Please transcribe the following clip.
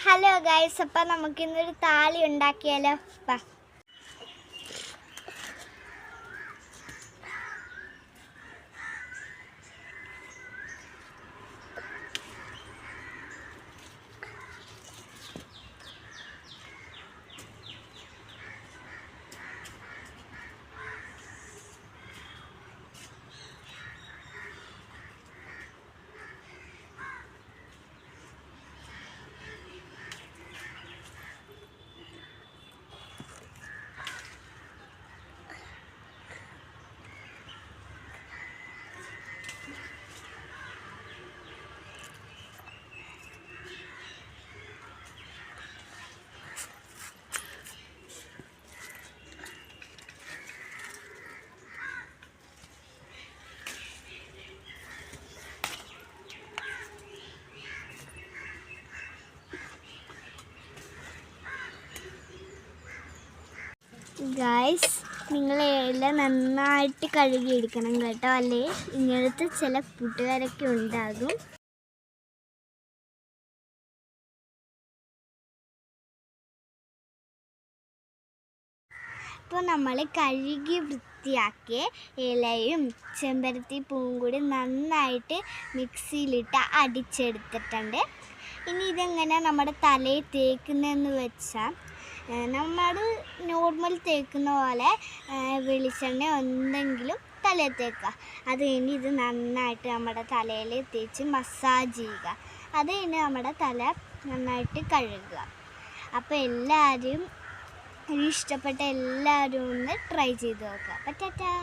Hello guys, അപ്പം നമുക്കിന്നൊരു താളി ഉണ്ടാക്കിയാലോ? വാ. ഗൈസ്, നിങ്ങൾ ഇല നന്നായിട്ട് കഴുകിയെടുക്കണം കേട്ടോ, അല്ലേ ഇങ്ങനത്തെ ചില കൂട്ടുകാരൊക്കെ ഉണ്ടാകും. അപ്പോൾ നമ്മൾ കഴുകി വൃത്തിയാക്കിയ ഇലയും ചെമ്പരത്തി പൂവും കൂടി നന്നായിട്ട് മിക്സിയിലിട്ട് അടിച്ചെടുത്തിട്ടുണ്ട്. ഇനി ഇതെങ്ങനെ നമ്മുടെ തലയിൽ തേക്കുന്നതെന്ന് വെച്ചാൽ, നമ്മൾ നോർമൽ തേക്കുന്ന പോലെ വെളിച്ചെണ്ണ എന്തെങ്കിലും തലയിൽ തേക്കുക. അത് കഴിഞ്ഞ് ഇത് നന്നായിട്ട് നമ്മുടെ തലയിൽ തേച്ച് മസാജ് ചെയ്യുക. അത് കഴിഞ്ഞ് നമ്മുടെ തല നന്നായിട്ട് കഴുകുക. അപ്പോൾ എല്ലാവരും ഇഷ്ടപ്പെട്ട എല്ലാവരും ഒന്ന് ട്രൈ ചെയ്ത് നോക്കുക. ടാറ്റാ.